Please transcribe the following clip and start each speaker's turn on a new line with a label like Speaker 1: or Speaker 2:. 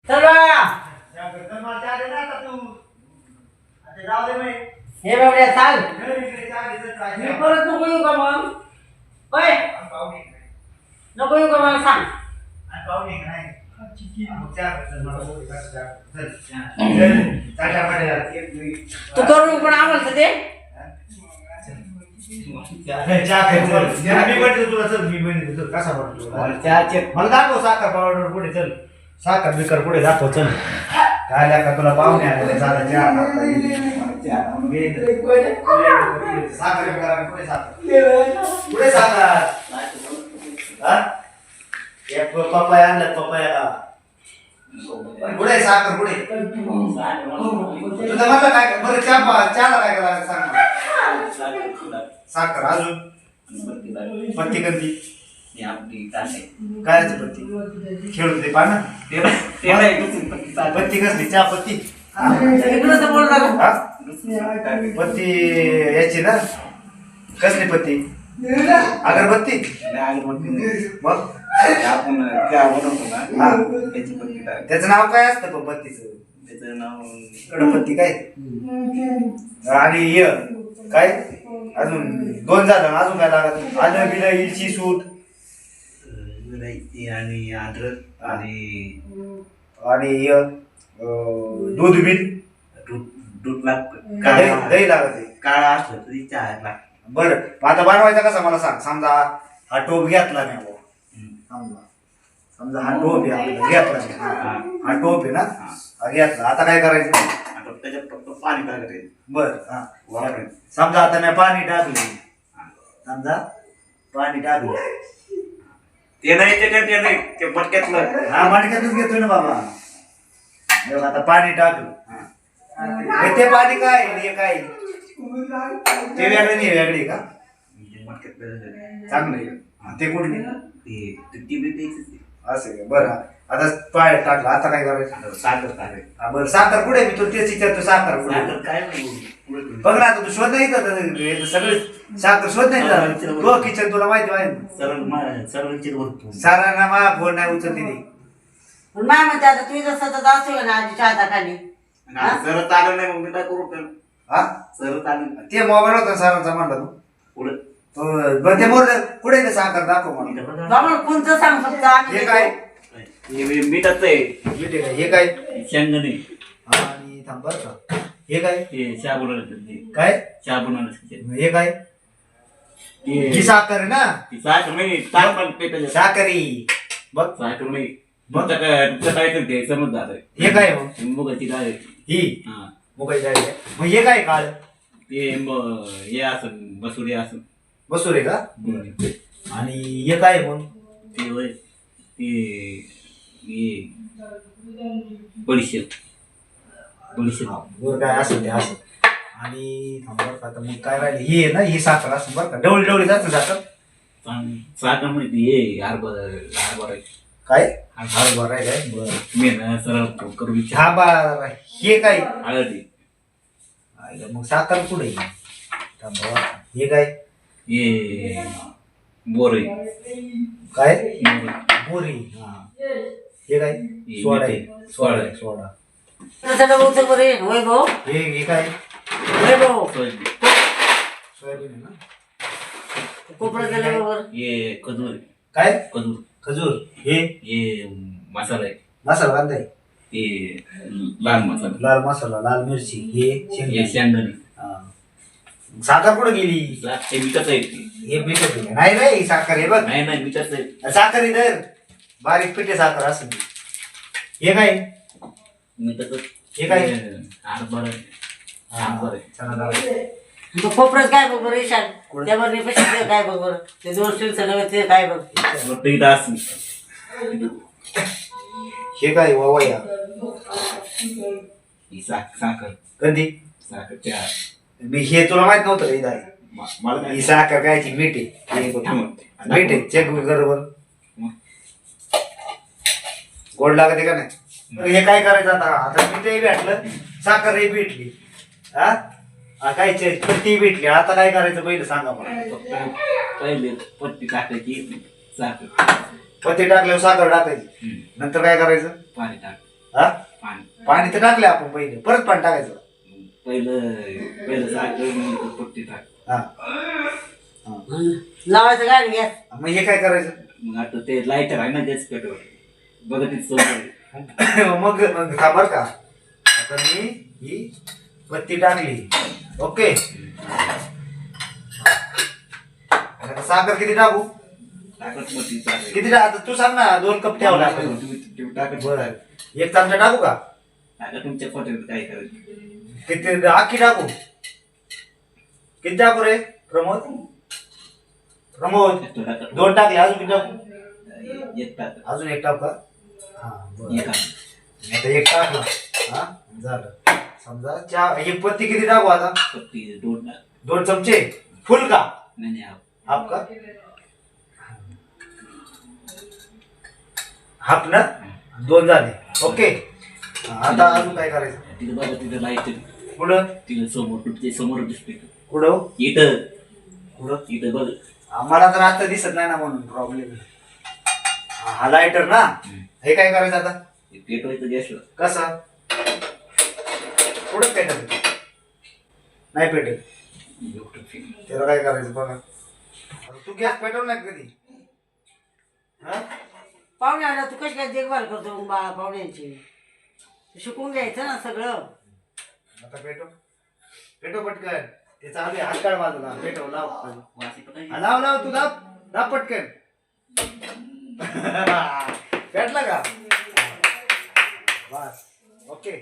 Speaker 1: चल बाळा. हे बाबड्या चाल. मी परत नको येऊ का मग? होय नको येऊ का मला सांग. तू करू पण आवडतं ते.
Speaker 2: मला दाखव साखर पावडर पुढे चल. साखर बिकर पुढे दाखव चल. काय का तुला पाहुणे आले साखर पुढे साखर पप्पाया आणलं पप्पाया पुढे साखर पुढे तुझं म्हटलं काय बरं चहाला काय करायला सांग. साखर अजून पत्ती कंदी काय पत्ती खेळून दे पाना पत्ती कसली चहा पत्ती पत्ती याची ना कसली पत्ती अगरबत्ती मग त्याचं नाव काय असतं पत्तीचं त्याचं नाव कडपत्ती काय आणि काय अजून दोन झालं अजून काय लागत आलं बिलं इलची सूट आणि अद्रक आणि दूध बिल दूध लागत दही लागत काळा असलं तरी चहा लागत. बरं आता बनवायचा कसा मला सांग. समजा हा टोप घेतला मी समजा हा टोप आहे घेतला हा टोप आहे ना घेतला. आता काय करायचं त्याच्यात फक्त पाणी टाकायचं. बरं हा समजा आता मी पाणी टाकले समजा पाणी टाकलं ते नाही ते मटक्यातलं हा मटक्यातच घेतोय ना बाबा. आता पाणी टाकलं ते पाणी काय हे काय ते वेगळे नाही वेगळे का चांगलं ते कुठले असे. बरं आता पाय टाकलं आता काय करायचं साखर टाकायचं. बरं साखर कुठे मी तू तेच विचारतो साखर कुठे काय बघ ना आता तू शोध नाही सगळे साखर शोध नाही तो किचन तुला माहिती माहिती सारांना मा फोन नाही उचलते
Speaker 1: नाही म्हणते आता तुझी जसं तर जातो ना आजीच्या हाताखाली
Speaker 2: सरत आलं नाही मग मी काय करू हा सरत आलं ते मोबाईल होता सरांचा म्हणला तू पुढे ते बोल पुढे साखर दाखव मला
Speaker 1: कोणतं सांग फक्त.
Speaker 2: हे काय मीठच आहे हे काय शेंगणे आणि थांब बरं का हे काय चहा बनवलं काय चहा बनवलं हे काय ही साखर आहे ना साखर नाही साखरी बघ साखर नाही काय करते समज झालं. हे काय मुगाची डाळ ही मुगाची डाळ मग हे काय काळ ते हे असं बसुरे असं बसुरे का आणि हे काय मग ते होय ते बडीशेप वर काय असं ते असं आणि थांबवर का मग काय राहिले ही ना ही साखर असं बरं का डवळी डवळी जास्त साखर साखर माहिती हे हरभरा काय हरभरा आहे काय बरं मी ना सरळ करू हा बा हे काय हळदी मग साखर कुठे हे काय हे बोरे काय बोरी हे काय सोडा सोडा सोडा हे काय सोयाबीन आहे ना हे खजूर काय खजूर खजूर हे मसाला आहे मसाला बांधाय ते लाल मसाला लाल मिरची हे शेंगदाणे साखर कुठे गेली हे मिठाच आहे हे मिठाच नाही रे साखर हे बघ नाही मिठाच आहे साखर इधर बारीक पिठे साखर असं हे काय मिठाच हे काय
Speaker 1: खोपरच काय बघ बरं ईशान त्यावर पैसे काय बघ बरं ते दोन ते काय बघ
Speaker 2: हे काय वावया साखर कधी साखर मी हे तुला माहित नव्हतं रे दाई मला ही साखर कायची मीठ आहे मीठ आहे चेक बरोबर गोड लागते का नाही. हे काय करायचं आता मीठही भेटलं साखरही भेटली हा काय पत्ती भेटली आता काय करायचं पहिलं सांगा मला. पहिले पत्ती टाकायची साखर पत्ती टाकल्यावर साखर टाकायची नंतर काय करायचं पाणी टाक हा
Speaker 3: पाणी
Speaker 2: पाणी तर टाकले आपण पहिले, परत पाणी टाकायचं.
Speaker 3: पहिलं साखर पट्टी टाक.
Speaker 2: हा
Speaker 1: लावायचं काय गॅस?
Speaker 2: मग हे काय करायचं?
Speaker 3: मग आता ते लाईटर आहे ना गॅस पेटवर बघा तिथे समोर.
Speaker 2: मग मग थांबर का, आता मी ही बत्ती टाकली. ओके, आता साखर किती टाकू?
Speaker 3: टाकत मग ती चालेल.
Speaker 2: किती आता तू सांग ना, 2 कप ठेवला.
Speaker 3: तुम्ही टाकत
Speaker 2: बरं, 1 चमचा टाकू का?
Speaker 3: टाका तुमच्या पोटात काय करायचं.
Speaker 2: किती आखी टाकू? किती टाकू रे प्रमोद? प्रमोद
Speaker 3: तो टाका.
Speaker 2: 2 टाकले, अजून किती टाकू?
Speaker 3: एक टाका.
Speaker 2: अजून 1 टाकू का? हा बरं,
Speaker 3: एक आहे.
Speaker 2: आता 1 टाकला. हा झालं. समजा चहा ही पत्ती किती टाकू आता?
Speaker 3: पत्ती 2 टाक.
Speaker 2: 2 चमचे फुल का?
Speaker 3: नाही
Speaker 2: हाफ का? हाफ ना? 2 झाले. ओके, आता अजून काय करायचं?
Speaker 3: तिथं बघा तिथं लाईट
Speaker 2: कुठं?
Speaker 3: तिथं समोर तुमच्या समोर दिसते.
Speaker 2: कुठं?
Speaker 3: इथं
Speaker 2: कुठं?
Speaker 3: इथं बघ.
Speaker 2: आम्हाला तर आता दिसत नाही ना, म्हणून प्रॉब्लेम. हा लायटर ना, हे काय करायचं आता?
Speaker 3: पेटवायचं गॅसला.
Speaker 2: कसं? कुठं पेटत नाही? पेटेल त्याला काय करायचं बघा. तू गॅस पेटवलं नाही कधी? हा
Speaker 1: पाहुणे आला तू कशी काय देखभाल करतो मग बाळा पाहुण्यांची? शिकून घ्यायचं ना सगळं.
Speaker 2: आता पेटव, पेटव पटकन. ते चालू आहे, हात काढ बाजूला. पेटव, लाव. हा, लाव लाव, तू दाब दाब पटकन. पेटला का? बस, ओके.